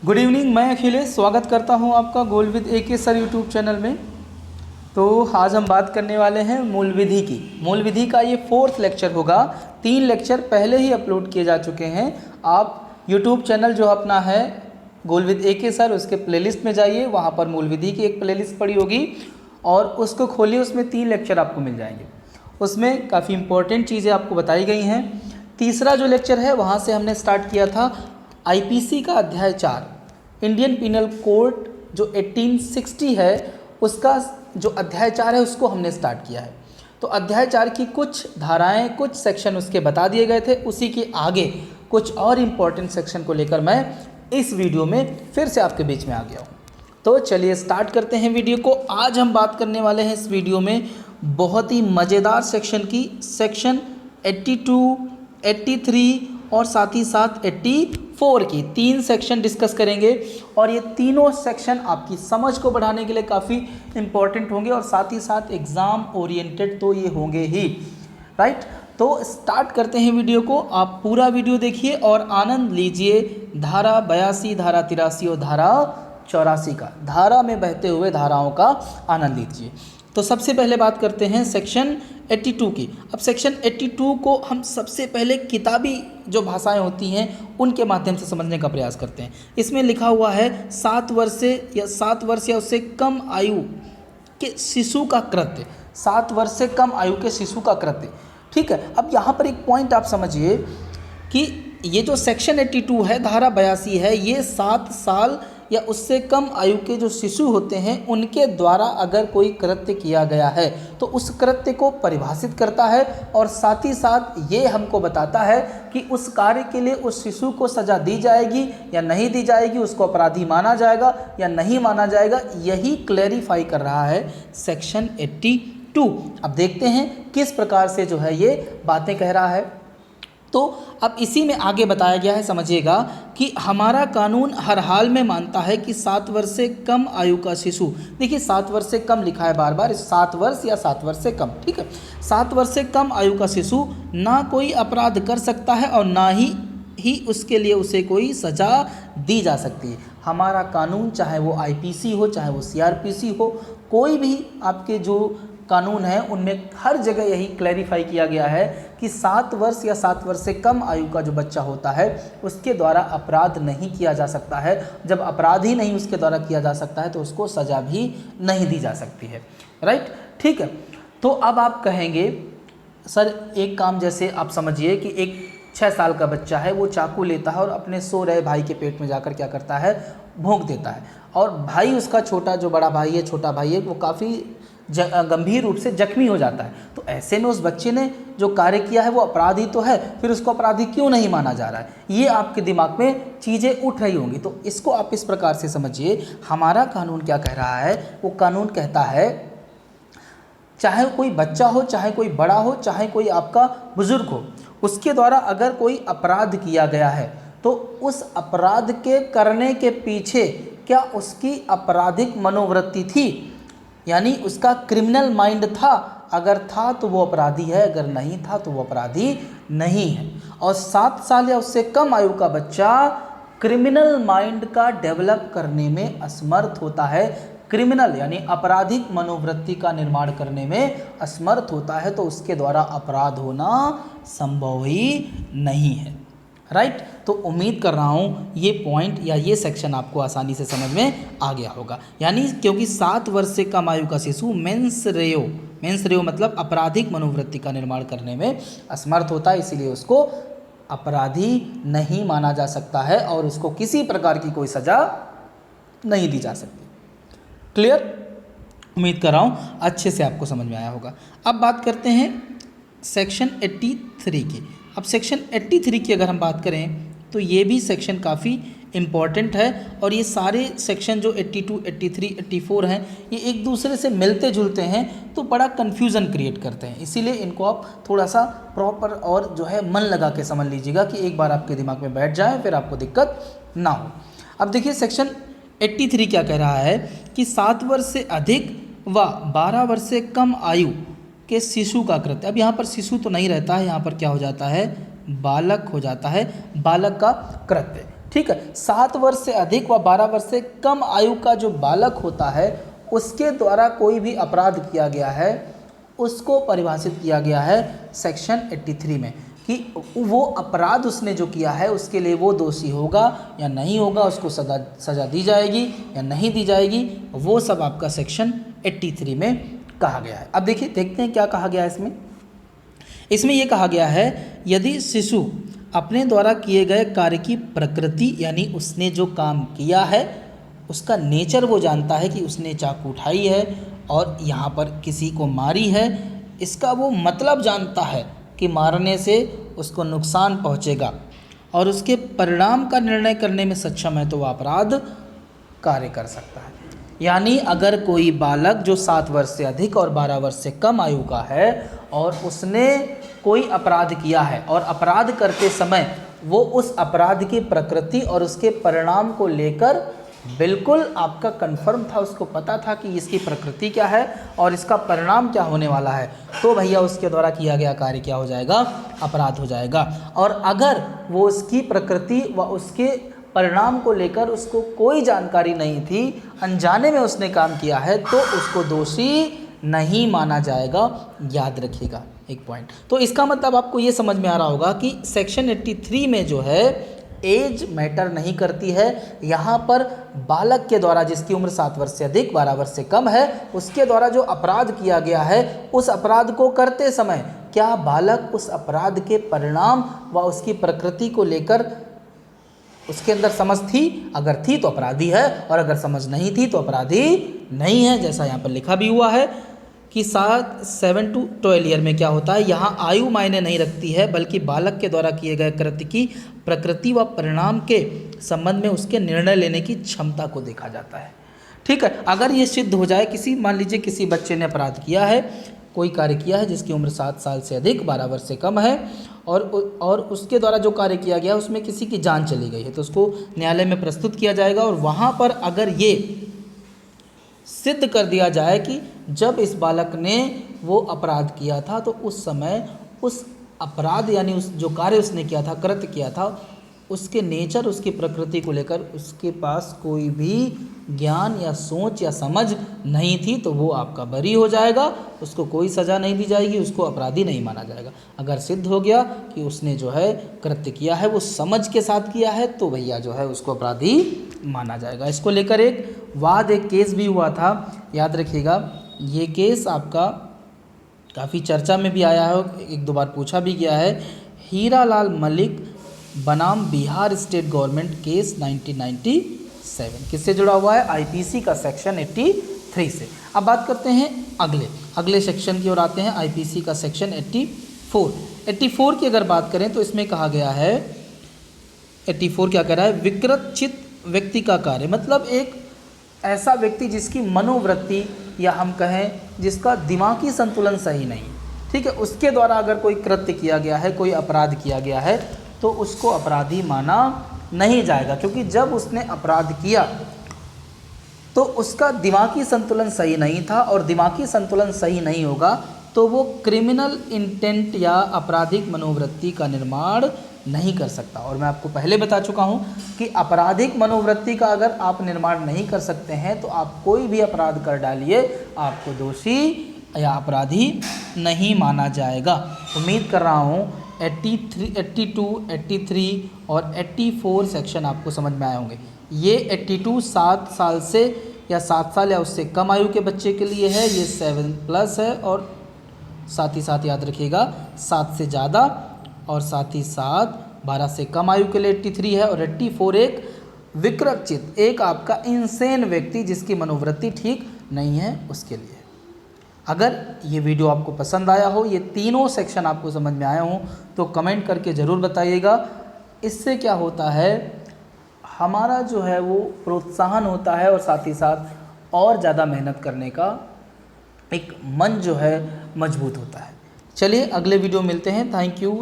Good evening. मैं अखिलेश स्वागत करता हूं आपका goal with AK sir YouTube channel में। तो आज हम बात करने वाले हैं मूल विधि की। मूल विधि का ये 4th लेक्चर होगा। 3 लेक्चर पहले ही अपलोड किए जा चुके हैं। आप यूट्यूब चैनल जो अपना है गोल विद AK सर, उसके प्लेलिस्ट में जाइए, वहाँ पर मूल विधि की एक प्लेलिस्ट पड़ी होगी और उसको खोलिए। उसमें 3 लेक्चर आपको मिल जाएंगे। उसमें काफ़ी इंपॉर्टेंट चीज़ें आपको बताई गई हैं। तीसरा जो लेक्चर है वहाँ से हमने स्टार्ट किया था IPC का अध्याय 4, इंडियन पिनल कोड जो 1860 है, उसका जो अध्याय 4 है उसको हमने स्टार्ट किया है। तो अध्याय 4 की कुछ धाराएं, कुछ सेक्शन उसके बता दिए गए थे। उसी के आगे कुछ और इम्पॉर्टेंट सेक्शन को लेकर मैं इस वीडियो में फिर से आपके बीच में आ गया हूँ। तो चलिए स्टार्ट करते हैं वीडियो को। आज हम बात करने वाले हैं इस वीडियो में बहुत ही मज़ेदार सेक्शन की, सेक्शन 82, 83 और साथ ही साथ 84 की। 3 सेक्शन डिस्कस करेंगे और ये तीनों सेक्शन आपकी समझ को बढ़ाने के लिए काफ़ी इम्पॉर्टेंट होंगे और साथ ही साथ एग्ज़ाम ओरिएंटेड तो ये होंगे ही, राइट। तो स्टार्ट करते हैं वीडियो को। आप पूरा वीडियो देखिए और आनंद लीजिए धारा 82, धारा 83 और धारा 84 का। धारा में बहते हुए धाराओं का आनंद लीजिए। तो सबसे पहले बात करते हैं सेक्शन 82 की। अब सेक्शन 82 को हम सबसे पहले किताबी जो भाषाएं होती हैं उनके माध्यम से समझने का प्रयास करते हैं। इसमें लिखा हुआ है 7 वर्ष या उससे कम आयु के शिशु का कृत्य। 7 वर्ष से कम आयु के शिशु का कृत्य, ठीक है। अब यहाँ पर एक पॉइंट आप समझिए कि ये जो सेक्शन 82 है, धारा 82 है, ये 7 साल या उससे कम आयु के जो शिशु होते हैं उनके द्वारा अगर कोई कृत्य किया गया है तो उस कृत्य को परिभाषित करता है और साथ ही साथ ये हमको बताता है कि उस कार्य के लिए उस शिशु को सज़ा दी जाएगी या नहीं दी जाएगी, उसको अपराधी माना जाएगा या नहीं माना जाएगा। यही क्लैरिफाई कर रहा है सेक्शन 82। अब देखते हैं किस प्रकार से जो है ये बातें कह रहा है। तो अब इसी में आगे बताया गया है, समझिएगा कि हमारा कानून हर हाल में मानता है कि 7 वर्ष से कम आयु का शिशु, देखिए 7 वर्ष से कम लिखा है बार बार, 7 वर्ष या 7 वर्ष से कम, ठीक है। 7 वर्ष से कम आयु का शिशु ना कोई अपराध कर सकता है और ना ही उसके लिए उसे कोई सज़ा दी जा सकती है। हमारा कानून, चाहे वो IPC हो, चाहे वो CRPC हो, कोई भी आपके जो कानून है उनमें हर जगह यही क्लैरिफाई किया गया है कि 7 वर्ष या 7 वर्ष से कम आयु का जो बच्चा होता है उसके द्वारा अपराध नहीं किया जा सकता है। जब अपराध ही नहीं उसके द्वारा किया जा सकता है तो उसको सज़ा भी नहीं दी जा सकती है, राइट, ठीक है। तो अब आप कहेंगे सर एक काम, जैसे आप समझिए कि एक 6 साल का बच्चा है, वो चाकू लेता है और अपने सो रहे भाई के पेट में जाकर क्या करता है, भोंक देता है और भाई उसका छोटा, जो बड़ा भाई है, छोटा भाई है, वो काफ़ी गंभीर रूप से जख्मी हो जाता है। तो ऐसे में उस बच्चे ने जो कार्य किया है वो अपराधी तो है, फिर उसको अपराधी क्यों नहीं माना जा रहा है, ये आपके दिमाग में चीज़ें उठ रही होंगी। तो इसको आप इस प्रकार से समझिए, हमारा कानून क्या कह रहा है। वो कानून कहता है चाहे कोई बच्चा हो, चाहे कोई बड़ा हो, चाहे कोई आपका बुजुर्ग हो, उसके द्वारा अगर कोई अपराध किया गया है तो उस अपराध के करने के पीछे क्या उसकी आपराधिक मनोवृत्ति थी, यानी उसका क्रिमिनल माइंड था। अगर था तो वो अपराधी है, अगर नहीं था तो वो अपराधी नहीं है। और 7 साल या उससे कम आयु का बच्चा क्रिमिनल माइंड का डेवलप करने में असमर्थ होता है। क्रिमिनल यानी आपराधिक मनोवृत्ति का निर्माण करने में असमर्थ होता है, तो उसके द्वारा अपराध होना संभव ही नहीं है, राइट। तो उम्मीद कर रहा हूँ ये पॉइंट या ये सेक्शन आपको आसानी से समझ में आ गया होगा। यानी क्योंकि 7 वर्ष से कम आयु का शिशु मेंस रेयो मतलब आपराधिक मनोवृत्ति का निर्माण करने में असमर्थ होता है, इसीलिए उसको अपराधी नहीं माना जा सकता है और उसको किसी प्रकार की कोई सज़ा नहीं दी जा सकती। क्लियर? उम्मीद कर रहा हूँ अच्छे से आपको समझ में आया होगा। अब बात करते हैं सेक्शन 83 की। अब सेक्शन 83 की अगर हम बात करें तो ये भी सेक्शन काफ़ी इम्पॉर्टेंट है और ये सारे सेक्शन जो 82, 83, 84 हैं ये एक दूसरे से मिलते जुलते हैं, तो बड़ा कन्फ्यूज़न क्रिएट करते हैं। इसीलिए इनको आप थोड़ा सा प्रॉपर और जो है मन लगा के समझ लीजिएगा कि एक बार आपके दिमाग में बैठ जाए, फिर आपको दिक्कत ना हो। अब देखिए सेक्शन 83 क्या कह रहा है कि 7 वर्ष से अधिक व 12 वर्ष से कम आयु के शिशु का कृत्य। अब यहाँ पर शिशु तो नहीं रहता है, यहाँ पर क्या हो जाता है, बालक हो जाता है, बालक का कृत्य। ठीक है। 7 वर्ष से अधिक व 12 वर्ष से कम आयु का जो बालक होता है उसके द्वारा कोई भी अपराध किया गया है उसको परिभाषित किया गया है सेक्शन 83 में कि वो अपराध उसने जो किया है उसके लिए वो दोषी होगा या नहीं होगा, उसको सज़ा दी जाएगी या नहीं दी जाएगी, वो सब आपका सेक्शन 83 में कहा गया है। अब देखिए देखते हैं क्या कहा गया है इसमें ये कहा गया है यदि शिशु अपने द्वारा किए गए कार्य की प्रकृति यानी उसने जो काम किया है उसका नेचर वो जानता है कि उसने चाकू उठाई है और यहाँ पर किसी को मारी है, इसका वो मतलब जानता है कि मारने से उसको नुकसान पहुँचेगा और उसके परिणाम का निर्णय करने में सक्षम है तो वह अपराध कार्य कर सकता है। यानी अगर कोई बालक जो 7 वर्ष से अधिक और 12 वर्ष से कम आयु का है और उसने कोई अपराध किया है और अपराध करते समय वो उस अपराध की प्रकृति और उसके परिणाम को लेकर बिल्कुल आपका कंफर्म था, उसको पता था कि इसकी प्रकृति क्या है और इसका परिणाम क्या होने वाला है, तो भैया उसके द्वारा किया गया कार्य क्या हो जाएगा, अपराध हो जाएगा। और अगर वो उसकी प्रकृति व उसके परिणाम को लेकर उसको कोई जानकारी नहीं थी, अनजाने में उसने काम किया है, तो उसको दोषी नहीं माना जाएगा। याद रखिएगा एक पॉइंट। तो इसका मतलब आपको ये समझ में आ रहा होगा कि सेक्शन 83 में जो है एज मैटर नहीं करती है। यहाँ पर बालक के द्वारा जिसकी उम्र 7 वर्ष से अधिक 12 वर्ष से कम है उसके द्वारा जो अपराध किया गया है उस अपराध को करते समय क्या बालक उस अपराध के परिणाम व उसकी प्रकृति को लेकर उसके अंदर समझ थी, अगर थी तो अपराधी है और अगर समझ नहीं थी तो अपराधी नहीं है। जैसा यहाँ पर लिखा भी हुआ है कि 7 to 12 ईयर में क्या होता है, यहाँ आयु मायने नहीं रखती है बल्कि बालक के द्वारा किए गए कृत्य की प्रकृति व परिणाम के संबंध में उसके निर्णय लेने की क्षमता को देखा जाता है। ठीक है। अगर ये सिद्ध हो जाए, मान लीजिए किसी बच्चे ने अपराध किया है, कोई कार्य किया है जिसकी उम्र 7 साल से अधिक 12 वर्ष से कम है और उसके द्वारा जो कार्य किया गया उसमें किसी की जान चली गई है, तो उसको न्यायालय में प्रस्तुत किया जाएगा और वहाँ पर अगर ये सिद्ध कर दिया जाए कि जब इस बालक ने वो अपराध किया था तो उस समय उस अपराध यानी उस जो कार्य उसने किया था, कृत्य किया था, उसके नेचर उसकी प्रकृति को लेकर उसके पास कोई भी ज्ञान या सोच या समझ नहीं थी, तो वो आपका बरी हो जाएगा, उसको कोई सज़ा नहीं दी जाएगी, उसको अपराधी नहीं माना जाएगा। अगर सिद्ध हो गया कि उसने जो है कृत्य किया है वो समझ के साथ किया है तो भैया जो है उसको अपराधी माना जाएगा। इसको लेकर एक केस भी हुआ था, याद रखिएगा। ये केस आपका काफ़ी चर्चा में भी आया है, 1-2 बार पूछा भी गया है। हीरालाल मलिक बनाम बिहार स्टेट गवर्नमेंट केस 1997 किससे जुड़ा हुआ है, आईपीसी का सेक्शन 83 से। अब बात करते हैं अगले सेक्शन की ओर आते हैं, आईपीसी का सेक्शन 84 की अगर बात करें तो इसमें कहा गया है 84 क्या कह रहा है, विकृत व्यक्ति का कार्य, मतलब एक ऐसा व्यक्ति जिसकी मनोवृत्ति या हम कहें जिसका दिमागी संतुलन सही नहीं, ठीक है, उसके द्वारा अगर कोई कृत्य किया गया है, कोई अपराध किया गया है तो उसको अपराधी माना नहीं जाएगा, क्योंकि जब उसने अपराध किया तो उसका दिमागी संतुलन सही नहीं था और दिमागी संतुलन सही नहीं होगा तो वो क्रिमिनल इंटेंट या आपराधिक मनोवृत्ति का निर्माण नहीं कर सकता। और मैं आपको पहले बता चुका हूँ कि आपराधिक मनोवृत्ति का अगर आप निर्माण नहीं कर सकते हैं तो आप कोई भी अपराध कर डालिए, आपको दोषी या अपराधी नहीं माना जाएगा। उम्मीद कर रहा हूँ 83, 82, 83 और 84 सेक्शन आपको समझ में आए होंगे। ये 82 7 साल से या 7 साल या उससे कम आयु के बच्चे के लिए है, ये 7+ है, और साथ ही साथ याद रखिएगा 7 से ज़्यादा और साथ ही साथ 12 से कम आयु के लिए 83 है, और 84 एक विकृत एक आपका इंसेन व्यक्ति जिसकी मनोवृत्ति ठीक नहीं है उसके लिए। अगर ये वीडियो आपको पसंद आया हो, ये तीनों सेक्शन आपको समझ में आया हो तो कमेंट करके ज़रूर बताइएगा। इससे क्या होता है, हमारा जो है वो प्रोत्साहन होता है और साथ ही साथ और ज़्यादा मेहनत करने का एक मन जो है मजबूत होता है। चलिए अगले वीडियो मिलते हैं। Thank you.